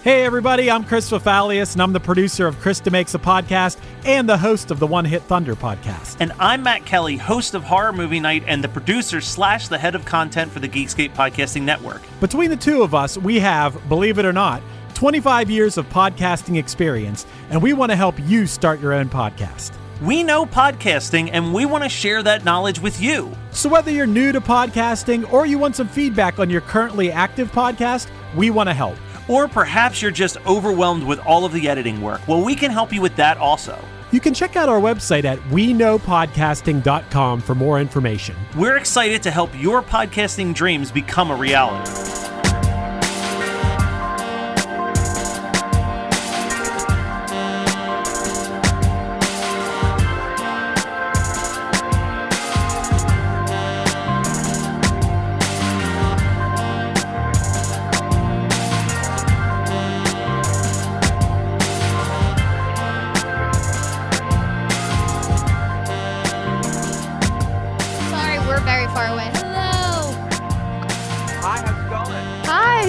Hey everybody, I'm Chris Fafalius, and I'm the producer of Krista Makes a Podcast and the host of the One Hit Thunder podcast. And I'm Matt Kelly, host of Horror Movie Night and the producer / the head of content for the Geekscape Podcasting Network. Between the two of us, we have, believe it or not, 25 years of podcasting experience, and we want to help you start your own podcast. We know podcasting, and we want to share that knowledge with you. So whether you're new to podcasting or you want some feedback on your currently active podcast, we want to help. Or perhaps you're just overwhelmed with all of the editing work. Well, we can help you with that also. You can check out our website at weknowpodcasting.com for more information. We're excited to help your podcasting dreams become a reality.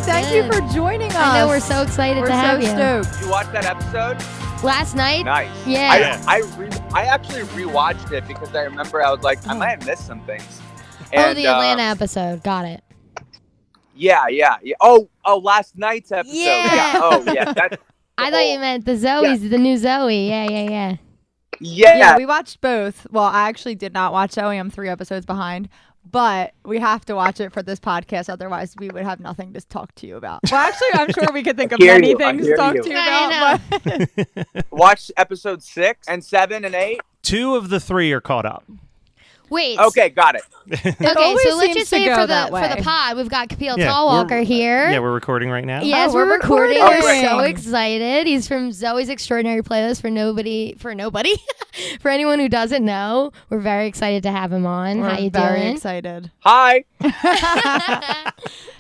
Thank you for joining us. I know, we're so excited to have you. We're so stoked. Did you watch that episode? Last night? Nice. Yeah. I actually rewatched it because I remember I was like, I might have missed some things. And, the Atlanta episode. Got it. Yeah. Oh, last night's episode. Yeah. Oh, yeah. I thought you meant the Zoe's, the new Zoe. Yeah. Yeah, we watched both. Well, I actually did not watch Zoe. I'm 3 episodes behind. But we have to watch it for this podcast. Otherwise, we would have nothing to talk to you about. Well, actually, I'm sure we could think of many things to talk to you about. But watch episode 6 and 7 and 8. 2 of the 3 are caught up. Wait. Okay, got it. Okay, so let's just say for the way. pod, we've got Kapil Tallwalker here. Yeah, we're recording right now. Yes, we're recording. We're great. so excited. He's from Zoe's Extraordinary Playlist for nobody. For anyone who doesn't know, we're very excited to have him on. We're How you very doing? excited. Hi.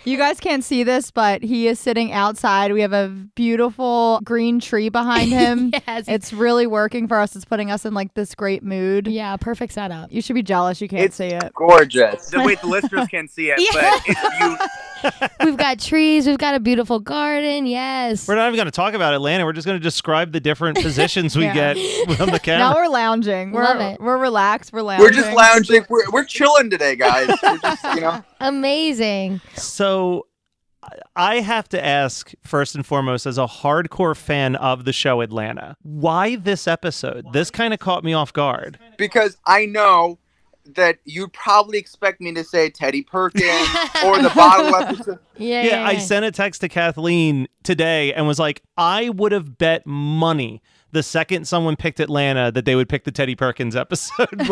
You guys can't see this, but he is sitting outside. We have a beautiful green tree behind him. Yes. It's really working for us. It's putting us in like this great mood. Yeah, perfect setup. You should be jealous. You can't see it. Gorgeous. Wait, the listeners can't see it, but it's beautiful. We've got trees. We've got a beautiful garden. Yes. We're not even going to talk about Atlanta. We're just going to describe the different positions we get on the camera. Now we're lounging. Love it. We're relaxed. We're lounging. We're just lounging. We're chilling today, guys. We're just, Amazing. So I have to ask, first and foremost, as a hardcore fan of the show Atlanta, why this episode? This kind of caught me off guard. Because I know that you'd probably expect me to say Teddy Perkins or the bottle episode. Yeah. I sent a text to Kathleen today and was like, I would have bet money the second someone picked Atlanta that they would pick the Teddy Perkins episode.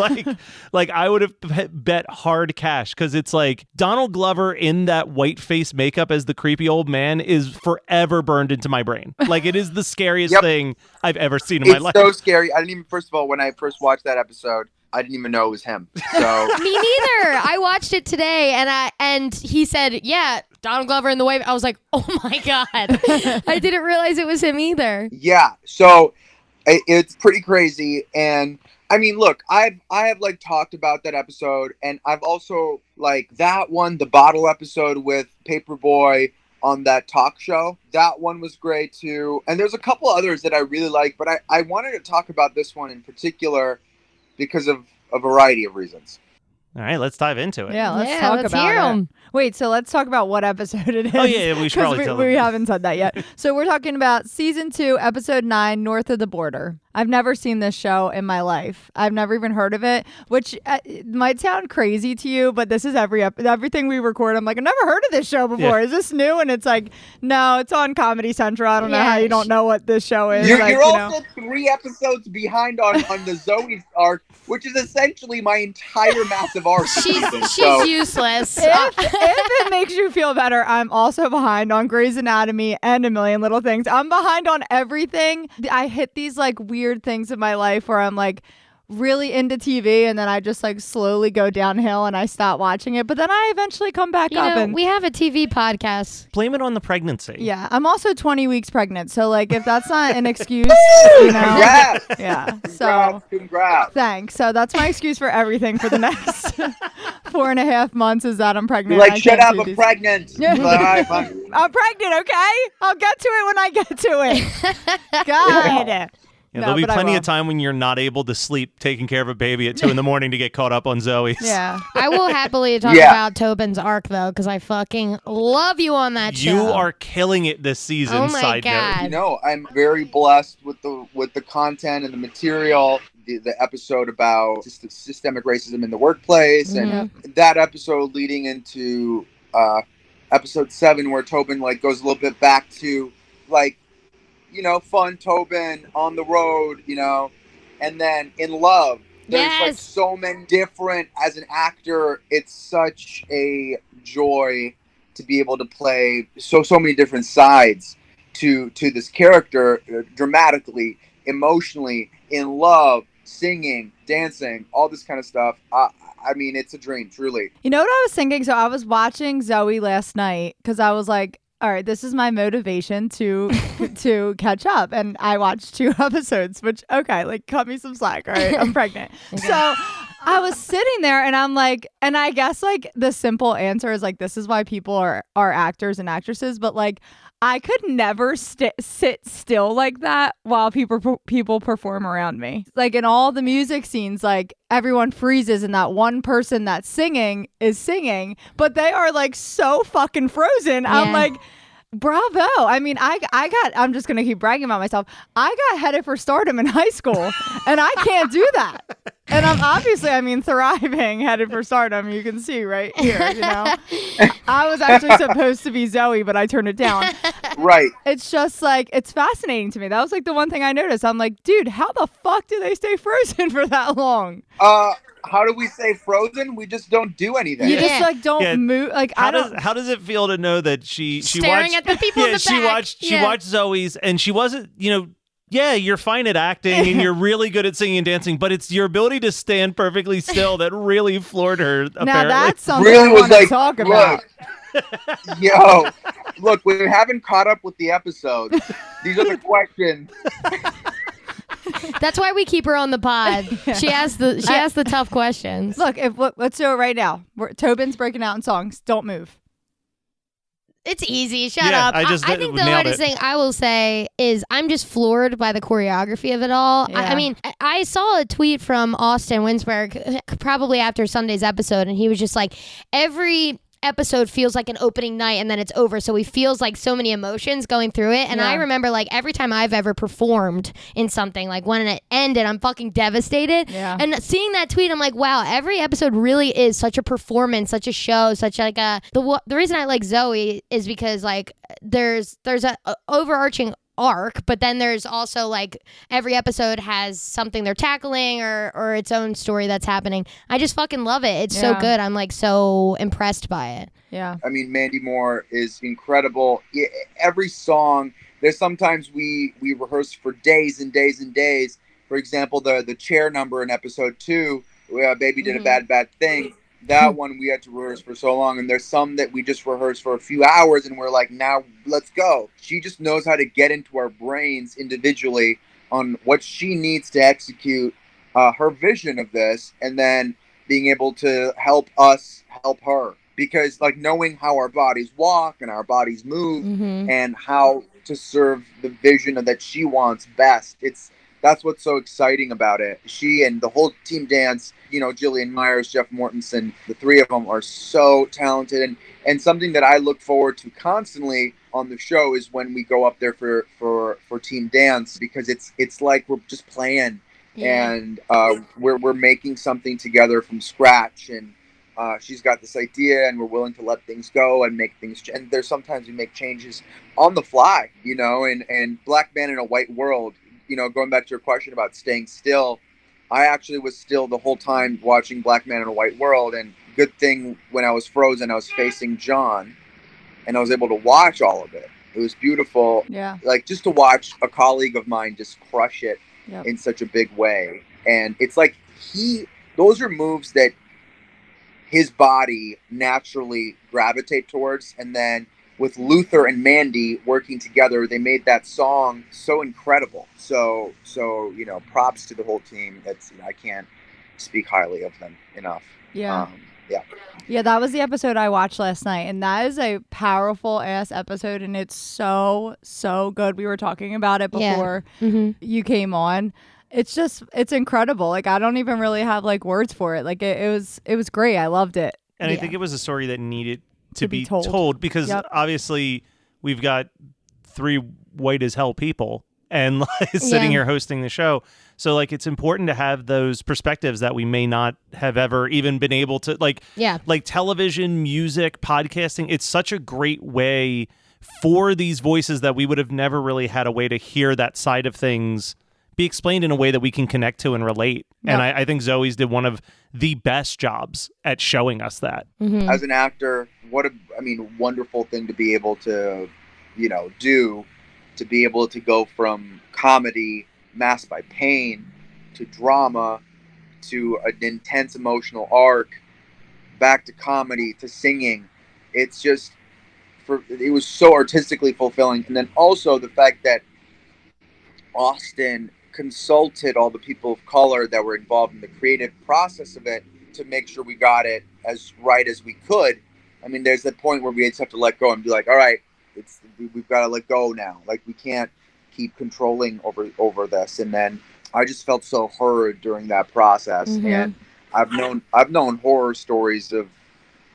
like I would have bet hard cash, because it's like Donald Glover in that white face makeup as the creepy old man is forever burned into my brain. Like, it is the scariest thing I've ever seen in my life. It's so scary. I didn't even, first of all, when I first watched that episode, I didn't even know it was him. So Me neither. I watched it today, and he said, yeah, Donald Glover in the wave. I was like, oh my God. I didn't realize it was him either. yeah, so it's pretty crazy. And I mean, look, I have like talked about that episode, and I've also like that one, the bottle episode with Paperboy on that talk show. That one was great too. And there's a couple others that I really like, but I wanted to talk about this one in particular because of a variety of reasons. All right, let's dive into it. Yeah, let's talk let's about hear it. 'em. Wait, so let's talk about what episode it is. Oh, yeah, we should probably 'cause tell we them. haven't said that yet. So we're talking about season 2, episode 9, North of the Border. I've never seen this show in my life. I've never even heard of it, which might sound crazy to you, but this is everything we record. I'm like, I've never heard of this show before. Yeah. Is this new? And it's like, no, it's on Comedy Central. I don't know how you don't know what this show is. You're also 3 episodes behind on the Zoe arc, which is essentially my entire massive arc. She's useless. If it makes you feel better, I'm also behind on Grey's Anatomy and A Million Little Things. I'm behind on everything. I hit these like weird things in my life where I'm like, really into TV, and then I just like slowly go downhill and I stop watching it. But then I eventually come back You up know, and we have a TV podcast. Blame it on the pregnancy. yeah, I'm also 20 weeks pregnant. So like if that's not an excuse, you know. Congrats. Yeah. So Congrats. thanks. So that's my excuse for everything for the next 4.5 months is that I'm pregnant. Like, I shut can't up, do I'm these- pregnant. Yeah. All right, fine. I'm pregnant, okay? I'll get to it when I get to it. God. Yeah, No, there'll be but I plenty will. of time when you're not able to sleep taking care of a baby at 2 a.m. to get caught up on Zoe's. Yeah. I will happily talk Yeah. about Tobin's arc though, because I fucking love you on that show. You are killing it this season. Oh my side God. You know, I'm very blessed with the content and the material. The episode about systemic racism in the workplace, and that episode leading into episode 7, where Tobin like goes a little bit back to like, you know, fun Tobin on the road, you know, and then in love. There's like Yes. so many different, as an actor, it's such a joy to be able to play so many different sides to this character, dramatically, emotionally, in love, singing, dancing, all this kind of stuff. I mean, it's a dream, truly. You know what I was thinking? So I was watching Zoe last night because I was like, all right, this is my motivation to catch up. And I watched 2 episodes, which, okay, like cut me some slack. All right, I'm pregnant. So I was sitting there and I'm like, and I guess like the simple answer is like, this is why people are actors and actresses. But like, I could never sit still like that while people perform around me. Like in all the music scenes, like everyone freezes and that one person that's singing is singing, but they are like so fucking frozen. Yeah. I'm like, bravo. I mean, I'm just going to keep bragging about myself. I got headed for stardom in high school and I can't do that. And I'm obviously, thriving, headed for stardom. You can see right here, you know. I was actually supposed to be Zoe, but I turned it down. Right. It's just like, it's fascinating to me. That was like the one thing I noticed. I'm like, dude, how the fuck do they stay frozen for that long? How do we say frozen? We just don't do anything. You just like don't Yeah. move. Like How I don't. does how does it feel to know that she Staring watched, at the people in the she back. she Yeah. watched Zoe's, and she wasn't, you know, yeah, you're fine at acting and you're really good at singing and dancing, but it's your ability to stand perfectly still that really floored her. Now Apparently. that's something Really I was want to like, talk about. Yo, look, we haven't caught up with the episodes. These are the questions. That's why we keep her on the pod. She asks the tough questions. Look, let's do it right now. Tobin's breaking out in songs. Don't move. It's easy. Shut Yeah, up. I just I think the nailed hardest it. thing I will say is I'm just floored by the choreography of it all. Yeah. I mean, I saw a tweet from Austin Winsberg probably after Sunday's episode, and he was just like, every episode feels like an opening night and then it's over, so he feels like so many emotions going through it. And Yeah. I remember like every time I've ever performed in something, like when it ended, I'm fucking devastated. Yeah. And seeing that tweet, I'm like, wow, every episode really is such a performance, such a show, such like a the reason I like Zoe is because like there's a overarching arc, but then there's also like every episode has something they're tackling or its own story that's happening. I just fucking love it. It's so Yeah. good. I'm like so impressed by it. Yeah. I mean, Mandy Moore is incredible. Every song, there's sometimes we rehearse for days and days and days. For example, the chair number in episode 2, where Baby Did a Bad Thing. That one we had to rehearse for so long, and there's some that we just rehearsed for a few hours, and we're like, now let's go. She just knows how to get into our brains individually on what she needs to execute her vision of this, and then being able to help us help her. Because like knowing how our bodies walk and our bodies move and how to serve the vision that she wants best, that's what's so exciting about it. She and the whole team dance, you know, Jillian Myers, Jeff Mortensen, the 3 of them are so talented. And something that I look forward to constantly on the show is when we go up there for team dance, because it's like we're just playing and we're making something together from scratch. And she's got this idea and we're willing to let things go and make things and there's sometimes we make changes on the fly, you know. And Black Man in a White World, you know, going back to your question about staying still, I actually was still the whole time watching Black Man in a White World. And good thing when I was frozen, I was facing John and I was able to watch all of it. It was beautiful. Yeah. Like just to watch a colleague of mine just crush it Yep. in such a big way. And it's like those are moves that his body naturally gravitate towards. And then with Luther and Mandy working together, they made that song so incredible. So props to the whole team. I can't speak highly of them enough. Yeah. Yeah. Yeah, that was the episode I watched last night, and that is a powerful ass episode, and it's so good. We were talking about it before you came on. It's incredible. Like, I don't even really have like words for it. Like, it was great. I loved it. And I think it was a story that needed to be told because obviously we've got 3 white as hell people and sitting here hosting the show. So like it's important to have those perspectives that we may not have ever even been able to like television, music, podcasting. It's such a great way for these voices that we would have never really had a way to hear that side of things be explained in a way that we can connect to and relate. Yep. And I think Zoe's did one of the best jobs at showing us that. Mm-hmm. As an actor, wonderful thing to be able to, do, to be able to go from comedy masked by pain to drama to an intense emotional arc back to comedy to singing. It's just it was so artistically fulfilling. And then also the fact that Austin consulted all the people of color that were involved in the creative process of it to make sure we got it as right as we could. I mean, there's that point where we just have to let go and be like, all right, we've got to let go now. Like, we can't keep controlling over this. And then I just felt so heard during that process. And I've known horror stories of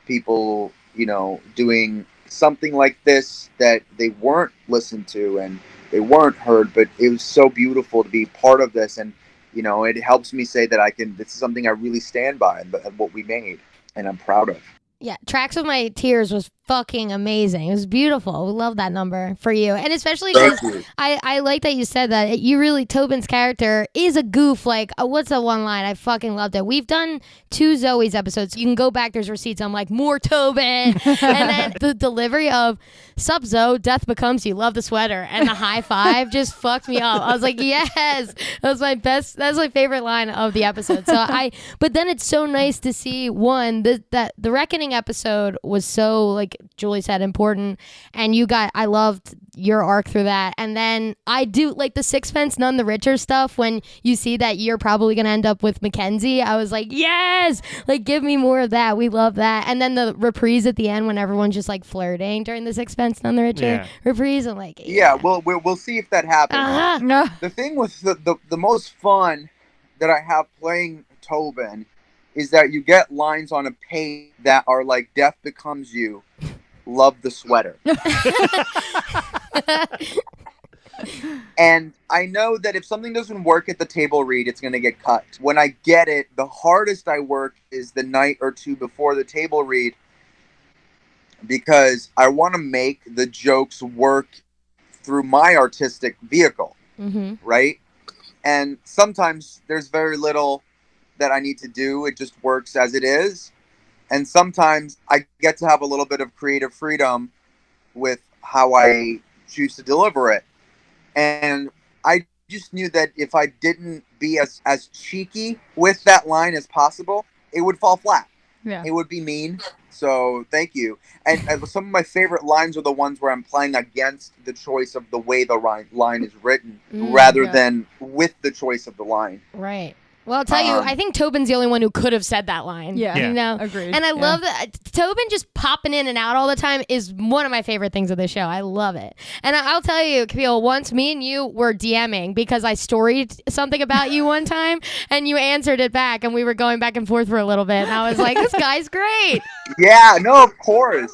people, doing something like this that they weren't listened to and they weren't heard, but it was so beautiful to be part of this. And, it helps me say that this is something I really stand by and what we made and I'm proud of. Yeah, Tracks of My Tears was fucking amazing. It was beautiful. We love that number for you. And especially because I like that you said that. Tobin's character is a goof. Like, what's the one line? I fucking loved it. We've done 2 Zoe's episodes. You can go back. There's receipts. I'm like, more Tobin. And then the delivery of, sup, Zoe, death becomes you. Love the sweater. And the high five just fucked me up. I was like, yes. That's my favorite line of the episode. But then it's so nice to see, that the Reckoning episode was so, like Julie said, important, and I loved your arc through that. And then I do like the Sixpence None the Richer stuff. When you see that you're probably gonna end up with Mackenzie, I was like, yes, like give me more of that. We love that. And then the reprise at the end when everyone's just like flirting during the Sixpence None the Richer reprise. I'm like, we'll see if that happens. No. The thing with the most fun that I have playing Tobin is that you get lines on a page that are like, death becomes you, love the sweater. And I know that if something doesn't work at the table read, it's going to get cut. When I get it, the hardest I work is the night or 2 before the table read, because I want to make the jokes work through my artistic vehicle, right? And sometimes there's very little that I need to do. It just works as it is. And sometimes I get to have a little bit of creative freedom with how I choose to deliver it. And I just knew that if I didn't be as cheeky with that line as possible, it would fall flat. Yeah. It would be mean. So thank you. And some of my favorite lines are the ones where I'm playing against the choice of the way the line is written rather than with the choice of the line. Right. Well, I'll tell you, I think Tobin's the only one who could have said that line. Yeah. Agreed. And I love that Tobin just popping in and out all the time is one of my favorite things of the show. I love it. And I'll tell you, Camille, once me and you were DMing because I storied something about you one time and you answered it back and we were going back and forth for a little bit. And I was like, this guy's great. Yeah, no, of course.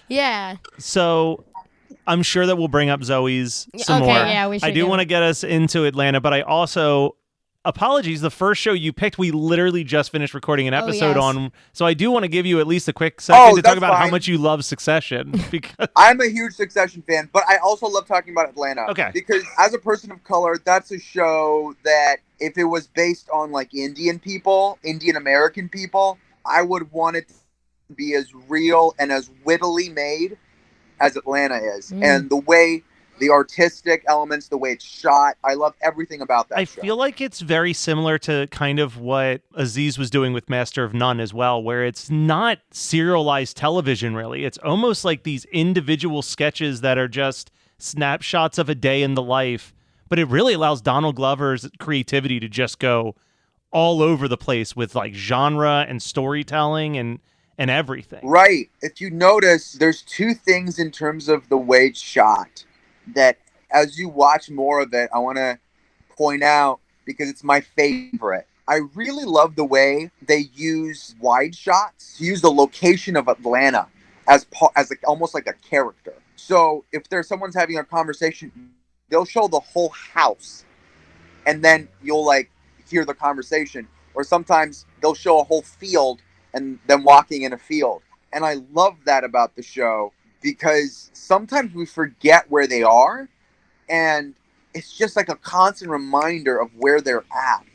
Yeah. So I'm sure that we'll bring up Zoe's some more. Yeah, we should. I do want to get us into Atlanta, but I also... Apologies, the first show you picked, we literally just finished recording an episode on. So I do want to give you at least a quick second to talk about how much you love Succession. Because I'm a huge Succession fan, but I also love talking about Atlanta. Okay. Because as a person of color, that's a show that if it was based on like Indian American people, I would want it to be as real and as wittily made as Atlanta is. And the way the artistic elements, the way it's shot. I love everything about that I show. feel like it's very similar to kind of what Aziz was doing with Master of None as well, where it's not serialized television, really. It's almost like these individual sketches that are just snapshots of a day in the life, but it really allows Donald Glover's creativity to just go all over the place with like genre and storytelling and everything. Right. If you notice, there's two things in terms of the way it's shot that as you watch more of it, I want to point out because it's my favorite. I really love the way they use wide shots, use the location of Atlanta as almost like a character. So if there's someone's having a conversation, they'll show the whole house and then you'll like hear the conversation. Or sometimes they'll show a whole field and them walking in a field. And I love that about the show because sometimes we forget where they are and it's just like a constant reminder of where they're at.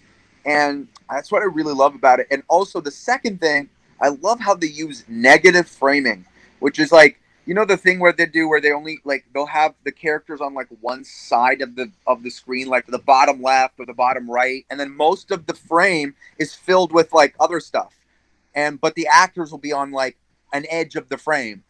And that's what I really love about it. And also the second thing, I love how they use negative framing, which is like, you know, the thing where they do where they only like they'll have the characters on like one side of the screen, like the bottom left or the bottom right, and then most of the frame is filled with like other stuff. But the actors will be on like an edge of the frame.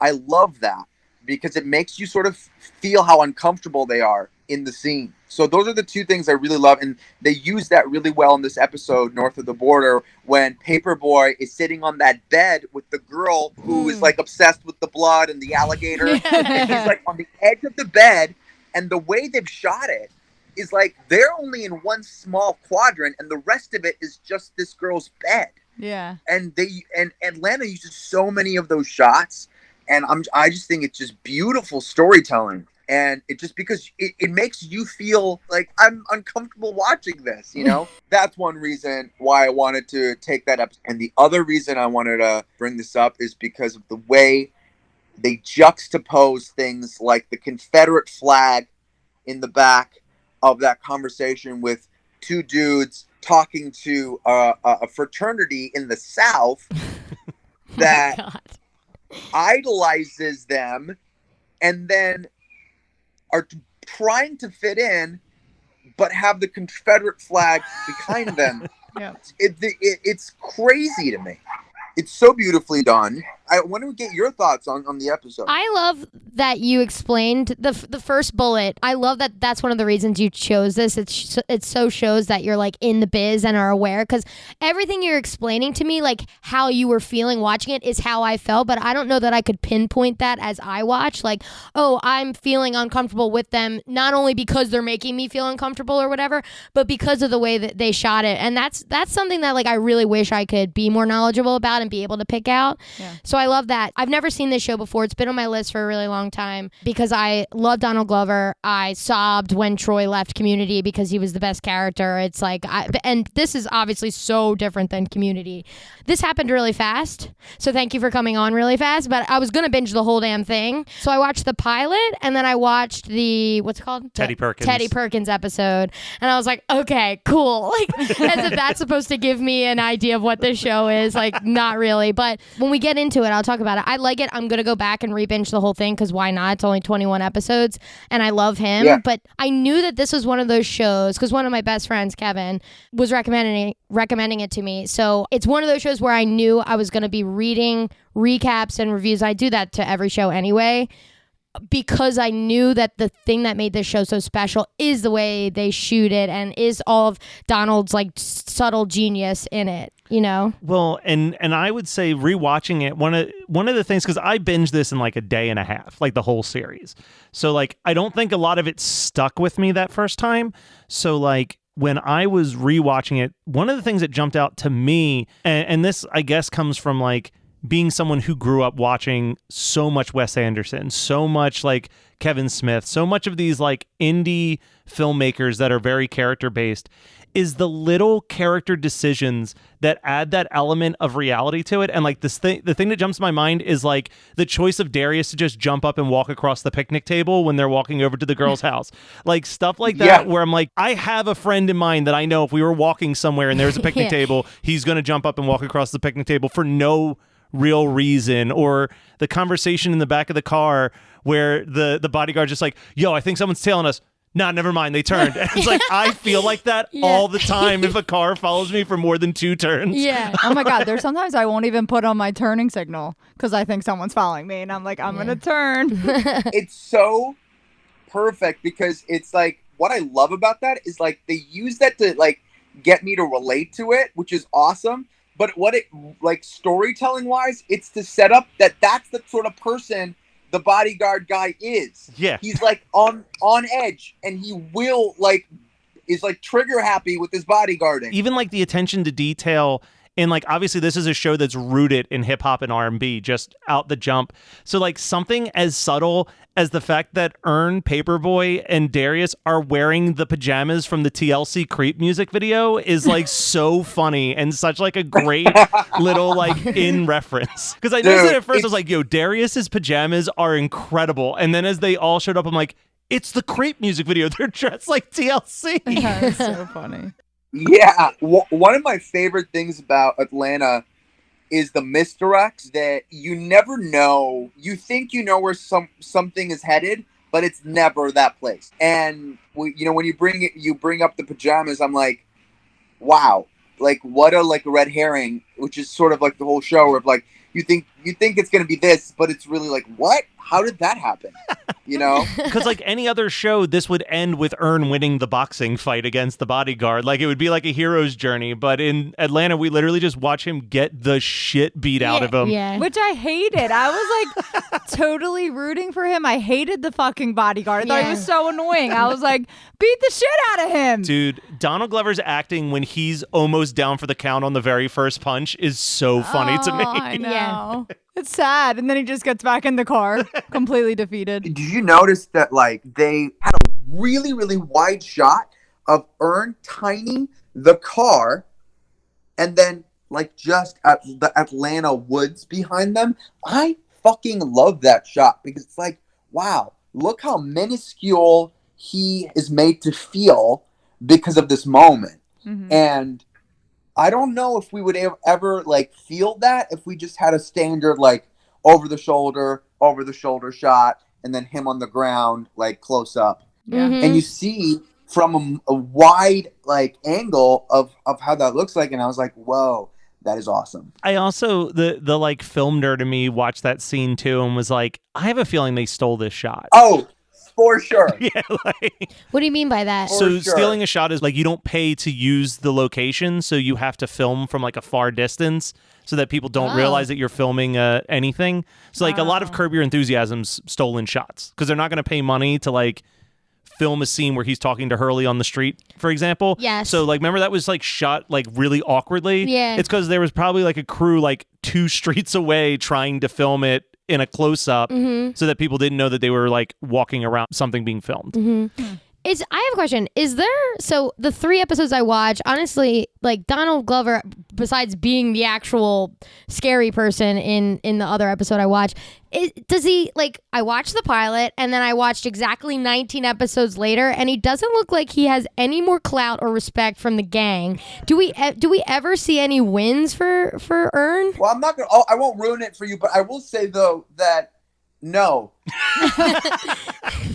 I love that because it makes you sort of feel how uncomfortable they are in the scene. So those are the two things I really love. And they use that really well in this episode, North of the Border, when Paperboy is sitting on that bed with the girl who is like obsessed with the blood and the alligator. And he's like on the edge of the bed. And the way they've shot it is like they're only in one small quadrant and the rest of it is just this girl's bed. Yeah. And Atlanta uses so many of those shots. And I just think it's just beautiful storytelling. And it just because it makes you feel like I'm uncomfortable watching this, you know? That's one reason why I wanted to take that up. And the other reason I wanted to bring this up is because of the way they juxtapose things like the Confederate flag in the back of that conversation with two dudes talking to a fraternity in the South that idolizes them and then are trying to fit in but have the Confederate flag behind them. Yeah. It's crazy to me. It's so beautifully done. I want to get your thoughts on the episode. I love that you explained the first bullet. I love that that's one of the reasons you chose this. It so shows that you're like in the biz and are aware, because everything you're explaining to me, like how you were feeling watching it, is how I felt, but I don't know that I could pinpoint that as I watch. Like, oh, I'm feeling uncomfortable with them, not only because they're making me feel uncomfortable or whatever, but because of the way that they shot it. And that's something that like I really wish I could be more knowledgeable about and be able to pick out. Yeah. So I love that. I've never seen this show before. It's been on my list for a really long time because I love Donald Glover. I sobbed when Troy left Community because he was the best character. It's like, and this is obviously so different than Community. This happened really fast. So thank you for coming on really fast, but I was going to binge the whole damn thing. So I watched the pilot and then I watched the, what's it called? Teddy Perkins. Teddy Perkins episode. And I was like, okay, cool. Like, as if that's supposed to give me an idea of what this show is. Like, not really. But when we get into it, I'll talk about it. I like it. I'm going to go back and re-binge the whole thing because why not? It's only 21 episodes and I love him. Yeah. But I knew that this was one of those shows because one of my best friends, Kevin, was recommending it to me. So it's one of those shows where I knew I was going to be reading recaps and reviews. I do that to every show anyway, because I knew that the thing that made this show so special is the way they shoot it and is all of Donald's like subtle genius in it, you know? Well, and I would say rewatching it, one of the things, because I binged this in like a day and a half, like the whole series. So like, I don't think a lot of it stuck with me that first time. So like, when I was rewatching it, one of the things that jumped out to me, and this I guess comes from like being someone who grew up watching so much Wes Anderson, so much like Kevin Smith, so much of these like indie filmmakers that are very character based, is the little character decisions that add that element of reality to it. And like the thing that jumps to my mind is like the choice of Darius to just jump up and walk across the picnic table when they're walking over to the girl's house. Like stuff like that, where I'm like, I have a friend in mind that I know if we were walking somewhere and there's a picnic table, he's going to jump up and walk across the picnic table for no real reason. Or the conversation in the back of the car where the bodyguard's just like, yo, I think someone's tailing us. Nah, never mind. They turned. And it's like, I feel like that all the time if a car follows me for more than 2 turns. Yeah. Oh my God. There's sometimes I won't even put on my turning signal because I think someone's following me. And I'm like, I'm going to turn. It's so perfect because it's like, what I love about that is like they use that to like get me to relate to it, which is awesome. But what it like storytelling wise, it's to set up that that's the sort of person the bodyguard guy is. Yeah. He's like on edge and he will like is like trigger happy with his bodyguarding. Even like the attention to detail. And like, obviously this is a show that's rooted in hip hop and R&B just out the jump. So like something as subtle as the fact that Ern, Paperboy, and Darius are wearing the pajamas from the TLC Creep music video is like so funny and such like a great little like in reference. Because I noticed it at first, I was like, yo, Darius's pajamas are incredible. And then as they all showed up, I'm like, it's the Creep music video. They're dressed like TLC. That's so funny. Yeah, one of my favorite things about Atlanta is the misdirects that you never know. You think you know where something is headed, but it's never that place. And when you bring up the pajamas, I'm like, wow, like what a like red herring, which is sort of like the whole show where like you think it's gonna be this, but it's really like, what? How did that happen? You know? Because like any other show, this would end with Ern winning the boxing fight against the bodyguard. Like it would be like a hero's journey. But in Atlanta, we literally just watch him get the shit beat out of him. Yeah. Which I hated. I was like totally rooting for him. I hated the fucking bodyguard. I thought he was so annoying. I was like, beat the shit out of him. Dude, Donald Glover's acting when he's almost down for the count on the very first punch is so funny to me. I know. Yeah. It's sad. And then he just gets back in the car, completely defeated. Did you notice that like they had a really, really wide shot of Ern tining the car and then like just at the Atlanta woods behind them? I fucking love that shot because it's like, wow, look how minuscule he is made to feel because of this moment. Mm-hmm. And I don't know if we would ever like feel that if we just had a standard like over the shoulder shot and then him on the ground like close up. Yeah. And you see from a wide like angle of how that looks like, and I was like, whoa, that is awesome. I also the like film nerd in me watched that scene too and was like, I have a feeling they stole this shot. Oh, for sure. Yeah, like, What do you mean by that? so sure. stealing a shot is like you don't pay to use the location, so you have to film from like a far distance so that people don't realize that you're filming anything. So like a lot of Curb Your Enthusiasm's stolen shots because they're not going to pay money to like film a scene where he's talking to Hurley on the street, for example. Yes. So like remember that was like shot like really awkwardly? Yeah. It's because there was probably like a crew like 2 streets away trying to film it in a close-up so that people didn't know that they were like walking around something being filmed. I have a question. Is there, so the 3 episodes I watch, honestly, like Donald Glover, besides being the actual scary person in the other episode I watch, does he, like, I watched the pilot and then I watched exactly 19 episodes later and he doesn't look like he has any more clout or respect from the gang. Do we ever see any wins for Ern? Well, I won't ruin it for you, but I will say though that no.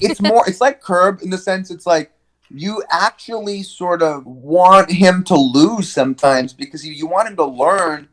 It's like Curb in the sense it's like you actually sort of want him to lose sometimes because you want him to learn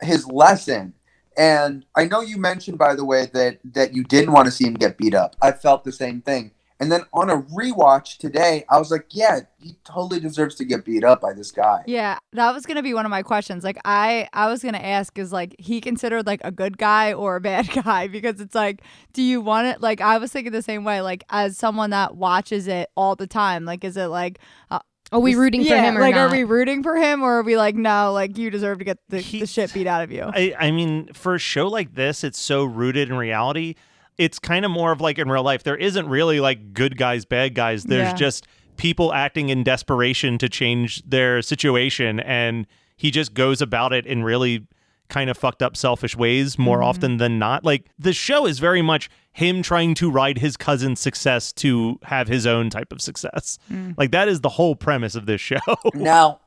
his lesson. And I know you mentioned, by the way, that you didn't want to see him get beat up. I felt the same thing. And then on a rewatch today, I was like, yeah, he totally deserves to get beat up by this guy. Yeah, that was going to be one of my questions. Like, I was going to ask, is like he considered like a good guy or a bad guy? Because it's like, do you want it? Like, I was thinking the same way, like as someone that watches it all the time, like, is it like, are we rooting for him or like, not? are we rooting for him or are we like, no, like you deserve to get the shit beat out of you? I mean, for a show like this, it's so rooted in reality. It's kind of more of like in real life. There isn't really like good guys, bad guys. There's just people acting in desperation to change their situation. And he just goes about it in really kind of fucked up, selfish ways more often than not. Like the show is very much him trying to ride his cousin's success to have his own type of success. Like that is the whole premise of this show. Now,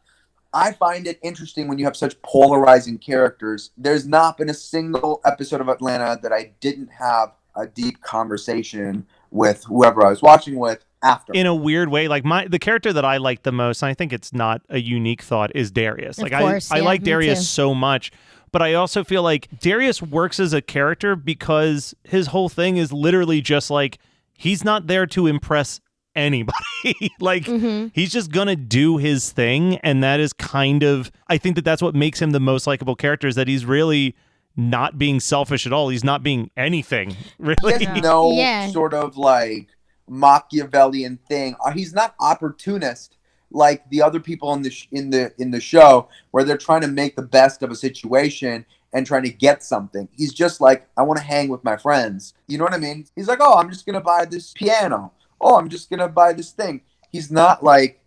I find it interesting when you have such polarizing characters. There's not been a single episode of Atlanta that I didn't have a deep conversation with whoever I was watching with after. In a weird way, like the character that I like the most, and I think it's not a unique thought, is Darius. Of course, I yeah, like me Darius too. so much, but I also feel like Darius works as a character because his whole thing is literally just like, he's not there to impress anybody. Like, he's just gonna do his thing, and that is kind of, I think that's what makes him the most likable character, is that he's really not being selfish at all. He's not being anything, really. He has no Yeah. sort of like Machiavellian thing. He's not opportunist like the other people in the show, where they're trying to make the best of a situation and trying to get something. He's just like, I want to hang with my friends. You know what I mean? He's like, oh, I'm just gonna buy this piano. Oh, I'm just gonna buy this thing. He's not like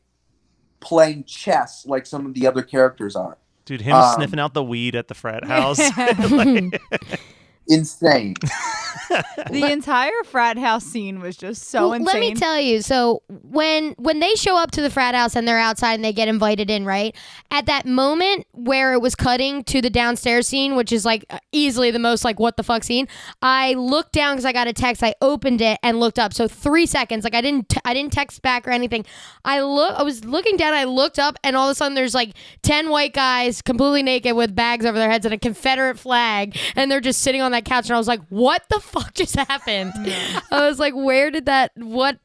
playing chess like some of the other characters are. Dude, him sniffing out the weed at the frat house. Insane. The entire frat house scene was just so Well, insane. let me tell you. So when they show up to the frat house and they're outside and they get invited in, right? At that moment where it was cutting to the downstairs scene, which is like easily the most like what the fuck scene, I looked down because I got a text. I opened it and looked up. So 3 seconds. Like I didn't text back or anything. I was looking down. I looked up and all of a sudden there's like 10 white guys completely naked with bags over their heads and a Confederate flag, and they're just sitting on that couch. And I was like, what the fuck just happened? I was like, where did that, what?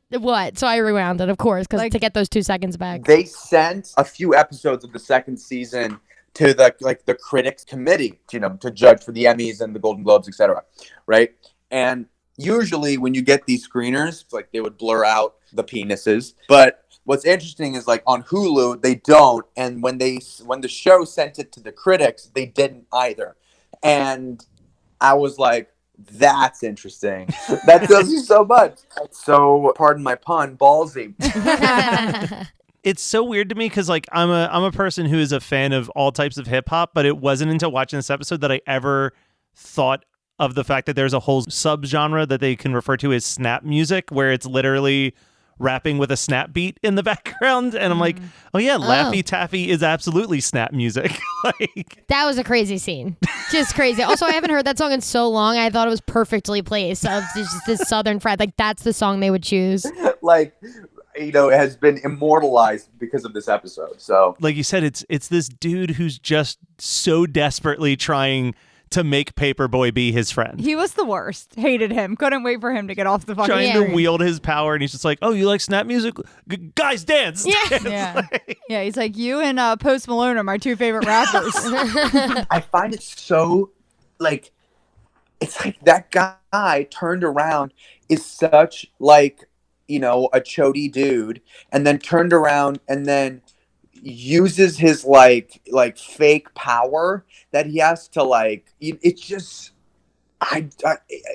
So I rewound it, of course, because to get those 2 seconds back. They sent a few episodes of the second season to the critics committee, to judge for the Emmys and the Golden Globes, etc. Right? And usually when you get these screeners, like they would blur out the penises. But what's interesting is like on Hulu, they don't. And when the show sent it to the critics, they didn't either. And I was like, that's interesting. That tells you so much. So, pardon my pun, ballsy. It's so weird to me because like I'm a person who is a fan of all types of hip hop, but it wasn't until watching this episode that I ever thought of the fact that there's a whole subgenre that they can refer to as snap music, where it's literally rapping with a snap beat in the background, and I'm like, oh yeah, Laffy Taffy is absolutely snap music. Like, That was a crazy scene. Just crazy. Also, I haven't heard that song in so long. I thought it was perfectly placed of just this Southern frat. Like, that's the song they would choose. Like, it has been immortalized because of this episode. So, like you said, it's this dude who's just so desperately trying to make Paperboy be his friend. He was the worst. Hated him. Couldn't wait for him to get off the fucking Trying screen. to wield his power, and he's just like, oh, you like snap music? Guys, dance! Yeah. Dance. Yeah. Yeah, he's like, you and Post Malone are my two favorite rappers. I find it so, like, it's like that guy turned around is such, like, a chody dude, and then turned around and then uses his like fake power that he has to like. It's just,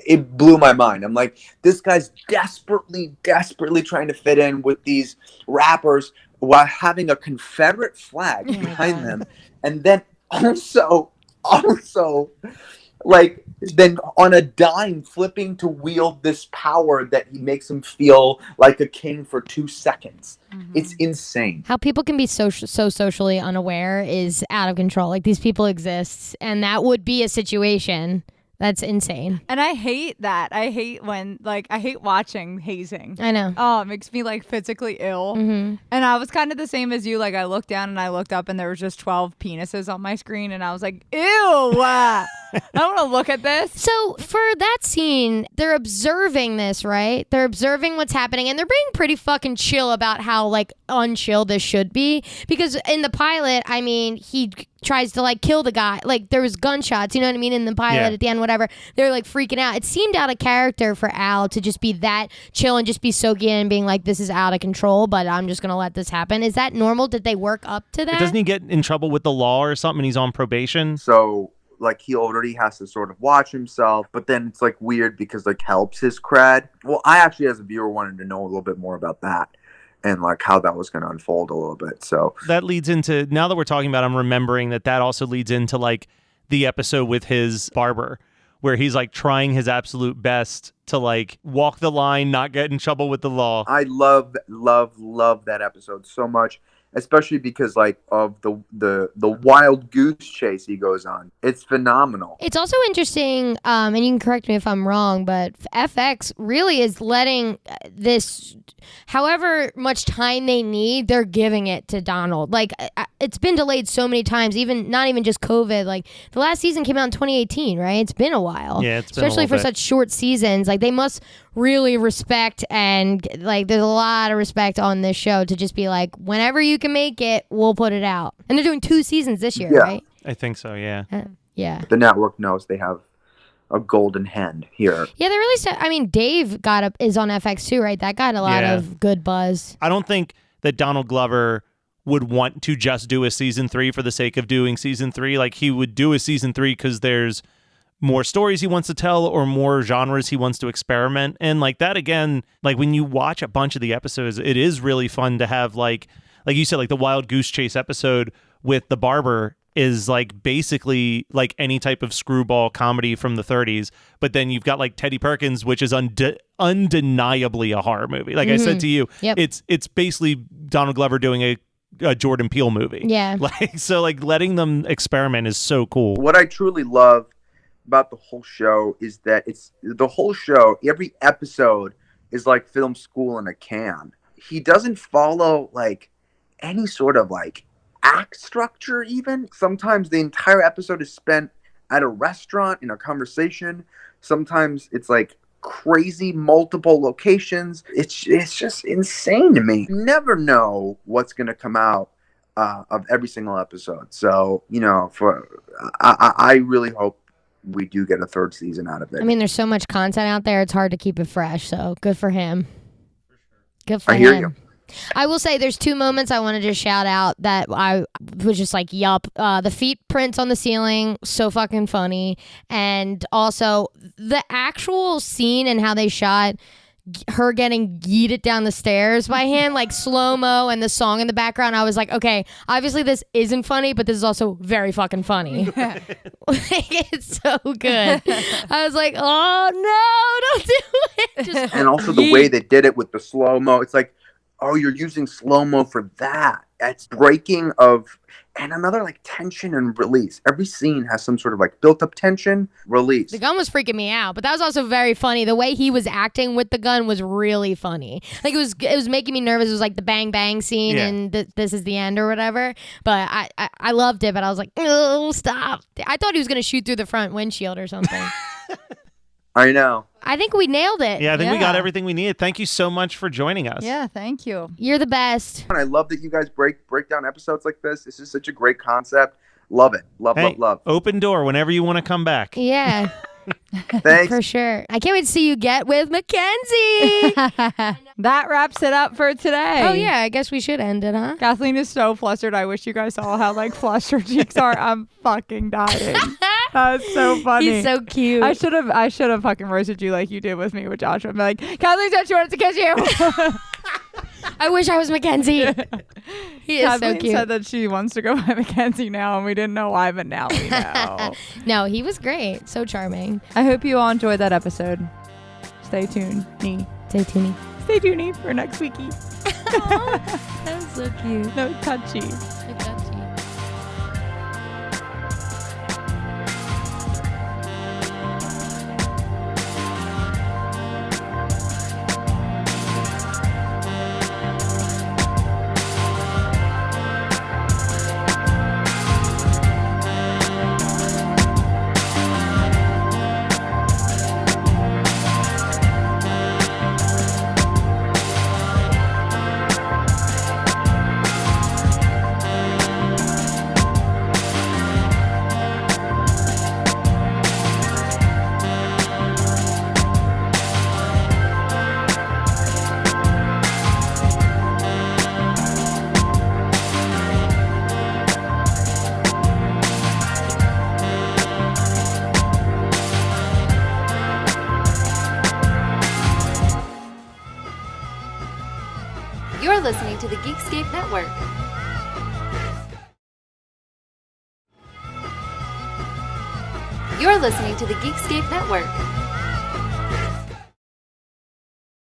it blew my mind. I'm like, this guy's desperately trying to fit in with these rappers while having a Confederate flag behind them, and then also like then on a dime flipping to wield this power that makes him feel like a king for 2 seconds. It's insane. How people can be so socially unaware is out of control. Like, these people exist, and that would be a situation. That's insane. And I hate that. I hate when, I hate watching hazing. I know. Oh, it makes me, physically ill. And I was kind of the same as you. Like, I looked down and I looked up and there was just 12 penises on my screen. And I was like, ew. I don't want to look at this. So for that scene, they're observing this, right? They're observing what's happening, and they're being pretty fucking chill about how, unchill this should be. Because in the pilot, I mean, he tries to kill the guy. There was gunshots, you know what I mean, in the pilot at the end, whatever. They're freaking out. It seemed out of character for Al to just be that chill and just be soaking in and being like, this is out of control, but I'm just gonna let this happen. Is that normal? Did they work up to that? Doesn't he get in trouble with the law or something? He's on probation. So he already has to sort of watch himself, but then it's weird because helps his cred. Well, I actually as a viewer wanted to know a little bit more about that and how that was going to unfold a little bit. So that leads into, now that we're talking about, I'm remembering that also leads into the episode with his barber, where he's trying his absolute best to walk the line, not get in trouble with the law. I love that episode so much. especially because like of the wild goose chase he goes on. It's phenomenal. It's also interesting, and you can correct me if I'm wrong, but FX really is letting this, however much time they need, they're giving it to Donald. Like, it's been delayed so many times, not even just COVID. Like, the last season came out in 2018, right? It's been a while. Yeah, it's been especially a for little bit. such short seasons. Like, they must really respect, and like there's a lot of respect on this show to just be like, whenever you can make it, we'll put it out. And they're doing 2 seasons this year, Yeah. right? I think so, yeah. Yeah. The network knows they have a golden hen here. Yeah, they really I mean, Dave is on FX too, right? That got a lot Yeah. of good buzz. I don't think that Donald Glover would want to just do a season 3 for the sake of doing season 3. Like, he would do a season 3 because there's more stories he wants to tell or more genres he wants to experiment. And like that, again, like when you watch a bunch of the episodes, it is really fun to have like you said, like the Wild Goose Chase episode with the barber is like basically like any type of screwball comedy from the 30s. But then you've got like Teddy Perkins, which is undeniably a horror movie. Like I said to you, Yep. it's basically Donald Glover doing a Jordan Peele movie. Yeah. Like, so like letting them experiment is so cool. What I truly love about the whole show is that every episode is like film school in a can. He doesn't follow like any sort of like act structure even. Sometimes the entire episode is spent at a restaurant in a conversation. Sometimes it's like crazy multiple locations. It's just insane to me. You never know what's going to come out of every single episode. So, I really hope we do get a 3rd season out of it. I mean, there's so much content out there, it's hard to keep it fresh, so good for him. Good for I him. hear you. I will say there's 2 moments I want to just shout out that I was just like, yup. The feet prints on the ceiling, so fucking funny. And also the actual scene and how they shot her getting yeeted down the stairs by him, like slow-mo, and the song in the background. I was like, okay, obviously this isn't funny, but this is also very fucking funny. Like, it's so good. I was like, oh no, don't do it. Just And also the way they did it with the slow-mo. It's like, oh, you're using slow-mo for that. That's breaking of, and another like tension and release. Every scene has some sort of like built-up tension, release. the gun was freaking me out, but that was also very funny. The way he was acting with the gun was really funny. Like, it was making me nervous. It was like the bang bang scene and this is the end or whatever. But I loved it, but I was like, oh, stop. I thought he was going to shoot through the front windshield or something. I know. I think we nailed it. Yeah, I think we got everything we needed. Thank you so much for joining us. Yeah, thank you. You're the best. And I love that you guys break down episodes like this. This is such a great concept. Love it. Love. Open door whenever you want to come back. Yeah, Thanks. for sure. I can't wait to see you get with Mackenzie. That wraps it up for today. Oh, yeah, I guess we should end it, huh? Kathleen is so flustered. I wish you guys saw how like flushed her cheeks are. I'm fucking dying. That's so funny. He's so cute. I should have fucking roasted you like you did with me with Joshua. I'm like, Kathleen said she wanted to kiss you. I wish I was Mackenzie. He is Kathleen so cute. said that she wants to go by Mackenzie now, and we didn't know why, but now we know. No, he was great. So charming. I hope you all enjoyed that episode. Stay tuned. Stay tuned. Stay tuned for next weeky. That was so cute. No touchy. I got you. You're listening to the Geekscape Network. You're listening to the Geekscape Network.